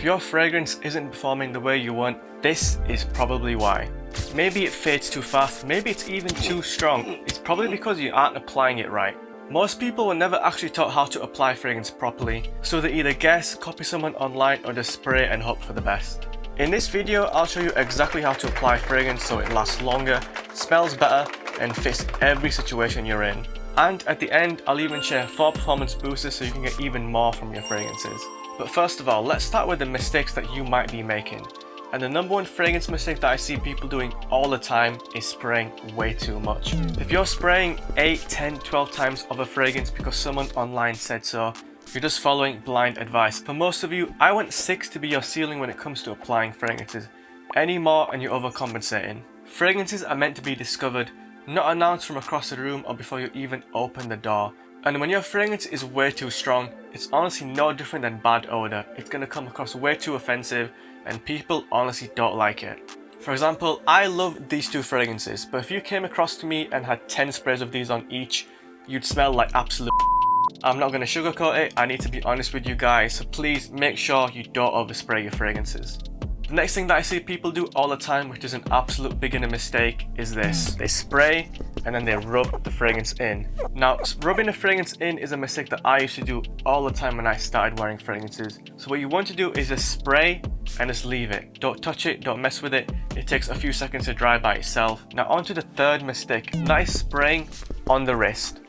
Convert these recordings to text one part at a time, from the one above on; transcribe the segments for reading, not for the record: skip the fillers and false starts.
If your fragrance isn't performing the way you want, this is probably why. Maybe it fades too fast, maybe it's even too strong. It's probably because you aren't applying it right. Most people were never actually taught how to apply fragrance properly, so they either guess, copy someone online, or just spray and hope for the best. In this video, I'll show you exactly how to apply fragrance so it lasts longer, smells better, and fits every situation you're in. And at the end, I'll even share 4 performance boosters so you can get even more from your fragrances. But first of all, let's start with the mistakes that you might be making. And the number one fragrance mistake that I see people doing all the time is spraying way too much. If you're spraying 8, 10, 12 times of a fragrance because someone online said so, you're just following blind advice. For most of you, I want 6 to be your ceiling when it comes to applying fragrances. Any more and you're overcompensating. Fragrances are meant to be discovered, not announced from across the room or before you even open the door. And when your fragrance is way too strong, it's honestly no different than bad odor. It's gonna come across way too offensive and people honestly don't like it. For example, I love these 2 fragrances, but if you came across to me and had 10 sprays of these on each, you'd smell like absolute. I'm not gonna sugarcoat it, I need to be honest with you guys, so please make sure you don't overspray your fragrances. The next thing that I see people do all the time, which is an absolute beginner mistake, is this. They spray and then they rub the fragrance in. Now, rubbing the fragrance in is a mistake that I used to do all the time when I started wearing fragrances. So what you want to do is just spray and just leave it. Don't touch it, don't mess with it. It takes a few seconds to dry by itself. Now on to the third mistake, that is spraying on the wrist.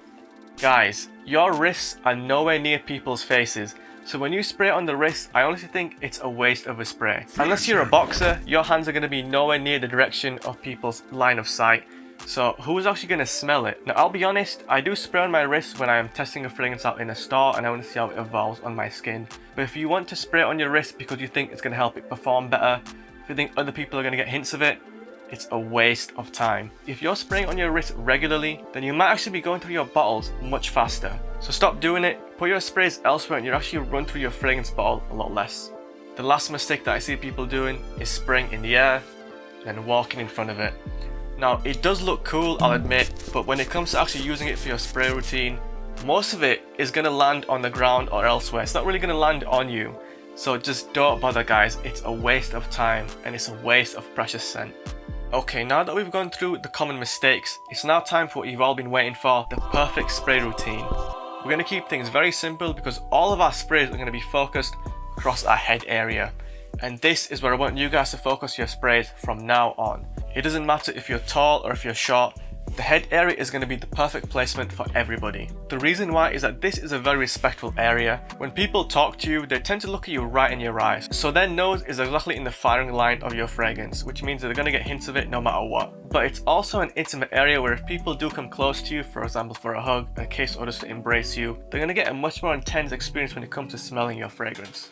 Guys, your wrists are nowhere near people's faces. So when you spray it on the wrist, I honestly think it's a waste of a spray. Unless you're a boxer, your hands are going to be nowhere near the direction of people's line of sight. So who's actually going to smell it? Now I'll be honest, I do spray on my wrist when I am testing a fragrance out in a store and I want to see how it evolves on my skin. But if you want to spray it on your wrist because you think it's going to help it perform better, if you think other people are going to get hints of it, it's a waste of time. If you're spraying on your wrist regularly, then you might actually be going through your bottles much faster. So stop doing it, put your sprays elsewhere and you'll actually run through your fragrance bottle a lot less. The last mistake that I see people doing is spraying in the air and then walking in front of it. Now it does look cool, I'll admit, but when it comes to actually using it for your spray routine, most of it is going to land on the ground or elsewhere. It's not really going to land on you. So just don't bother guys, it's a waste of time and it's a waste of precious scent. Okay, now that we've gone through the common mistakes, it's now time for what you've all been waiting for, the perfect spray routine. We're going to keep things very simple because all of our sprays are going to be focused across our head area. And this is where I want you guys to focus your sprays from now on. It doesn't matter if you're tall or if you're short, the head area is going to be the perfect placement for everybody. The reason why is that this is a very respectful area. When people talk to you, they tend to look at you right in your eyes. So their nose is exactly in the firing line of your fragrance, which means that they're going to get hints of it no matter what. But it's also an intimate area where if people do come close to you, for example for a hug, a kiss, or just to embrace you, they're going to get a much more intense experience when it comes to smelling your fragrance.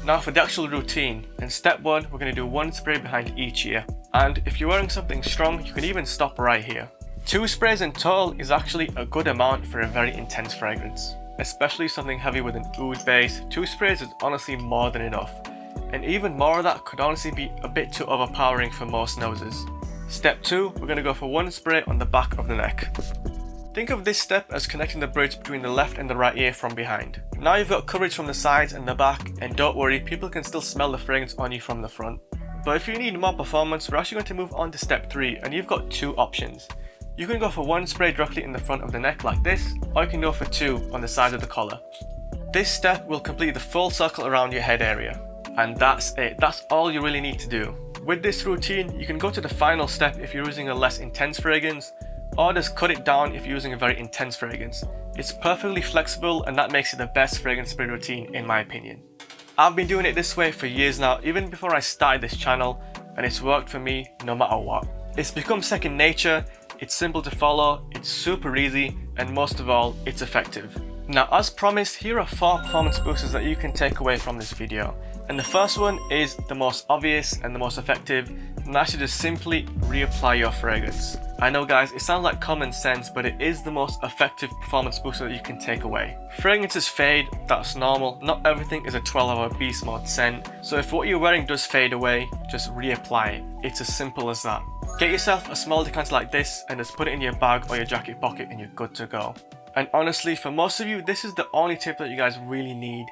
Now for the actual routine, in step 1, we're going to do 1 spray behind each ear. And if you're wearing something strong, you can even stop right here. 2 sprays in total is actually a good amount for a very intense fragrance. Especially something heavy with an oud base, 2 sprays is honestly more than enough. And even more of that could honestly be a bit too overpowering for most noses. Step 2, we're going to go for 1 spray on the back of the neck. Think of this step as connecting the bridge between the left and the right ear from behind. Now you've got coverage from the sides and the back, and don't worry, people can still smell the fragrance on you from the front. But if you need more performance, we're actually going to move on to step 3, and you've got 2 options. You can go for 1 spray directly in the front of the neck like this, or you can go for 2 on the side of the collar. This step will complete the full circle around your head area. And that's it, that's all you really need to do. With this routine, you can go to the final step if you're using a less intense fragrance, or just cut it down if you're using a very intense fragrance. It's perfectly flexible and that makes it the best fragrance spray routine in my opinion. I've been doing it this way for years now, even before I started this channel, and it's worked for me no matter what. It's become second nature. It's simple to follow, it's super easy, and most of all, it's effective. Now as promised, here are 4 performance boosters that you can take away from this video. And the first one is the most obvious and the most effective, and that's to just simply reapply your fragrance. I know guys, it sounds like common sense, but it is the most effective performance booster that you can take away. Fragrances fade, that's normal, not everything is a 12-hour beast mode scent, so if what you're wearing does fade away, just reapply it. It's as simple as that. Get yourself a small decanter like this and just put it in your bag or your jacket pocket and you're good to go. And honestly, for most of you, this is the only tip that you guys really need.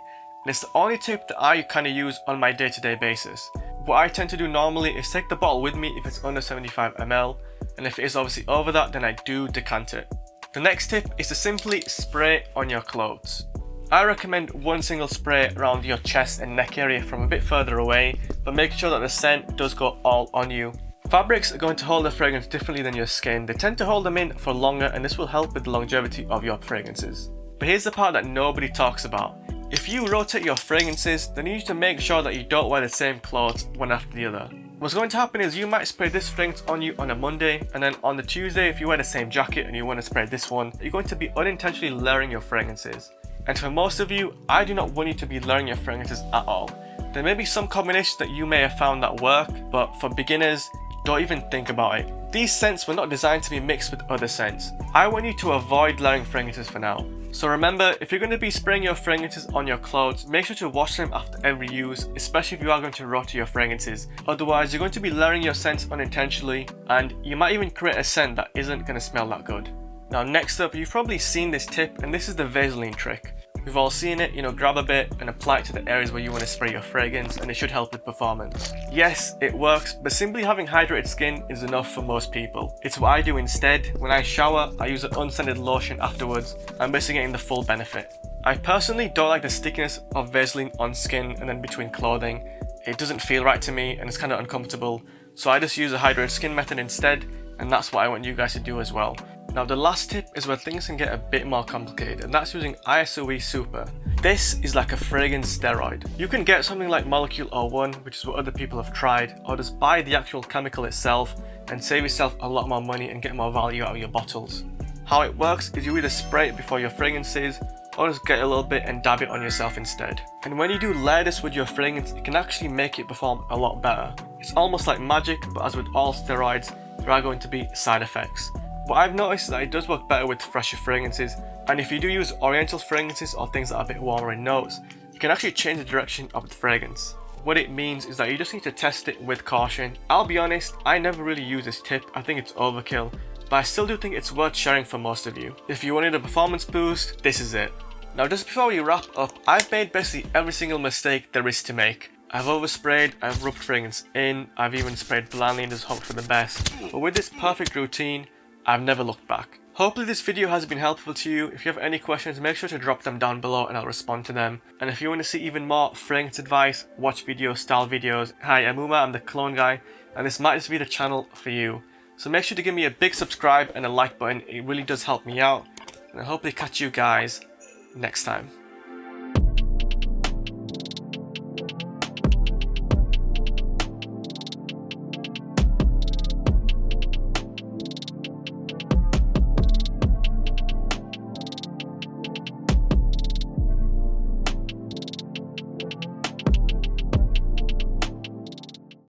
and it's the only tip that I kind of use on my day-to-day basis. What I tend to do normally is take the bottle with me if it's under 75 ml, and if it is obviously over that, then I do decant it. The next tip is to simply spray on your clothes. I recommend one single spray around your chest and neck area from a bit further away, but make sure that the scent does go all on you. Fabrics are going to hold the fragrance differently than your skin. They tend to hold them in for longer, and this will help with the longevity of your fragrances. But here's the part that nobody talks about. If you rotate your fragrances, then you need to make sure that you don't wear the same clothes one after the other. What's going to happen is you might spray this fragrance on you on a Monday, and then on the Tuesday, if you wear the same jacket and you want to spray this one, you're going to be unintentionally layering your fragrances. And for most of you, I do not want you to be layering your fragrances at all. There may be some combinations that you may have found that work, but for beginners, don't even think about it. These scents were not designed to be mixed with other scents. I want you to avoid layering fragrances for now. So remember, if you're going to be spraying your fragrances on your clothes, make sure to wash them after every use, especially if you are going to rotate your fragrances. Otherwise, you're going to be layering your scents unintentionally, and you might even create a scent that isn't going to smell that good. Now next up, you've probably seen this tip, and this is the Vaseline trick. We've all seen it, grab a bit and apply it to the areas where you want to spray your fragrance, and it should help with performance. Yes, it works, but simply having hydrated skin is enough for most people. It's what I do instead. When I shower, I use an unscented lotion afterwards. I'm basically getting the full benefit. I personally don't like the stickiness of Vaseline on skin and then between clothing. It doesn't feel right to me and it's kind of uncomfortable. So I just use a hydrated skin method instead, and that's what I want you guys to do as well. Now the last tip is where things can get a bit more complicated, and that's using ISOE Super. This is like a fragrance steroid. You can get something like Molecule 01, which is what other people have tried, or just buy the actual chemical itself and save yourself a lot more money and get more value out of your bottles. How it works is you either spray it before your fragrances, or just get a little bit and dab it on yourself instead. And when you do layer this with your fragrance, it can actually make it perform a lot better. It's almost like magic, but as with all steroids, there are going to be side effects. What I've noticed is that it does work better with fresher fragrances, and if you do use oriental fragrances or things that are a bit warmer in notes, you can actually change the direction of the fragrance. What it means is that you just need to test it with caution. I'll be honest, I never really use this tip. I think it's overkill, but I still do think it's worth sharing for most of you. If you wanted a performance boost, this is it. Now just before we wrap up, I've made basically every single mistake there is to make. I've oversprayed, I've rubbed fragrance in, I've even sprayed blindly and just hoped for the best. But with this perfect routine, I've never looked back. Hopefully this video has been helpful to you. If you have any questions, make sure to drop them down below and I'll respond to them. And if you want to see even more fragrance advice, watch videos, style videos. Hi, I'm Uma, I'm the Cologne guy, and this might just be the channel for you. So make sure to give me a big subscribe and a like button. It really does help me out. And I'll hopefully catch you guys next time.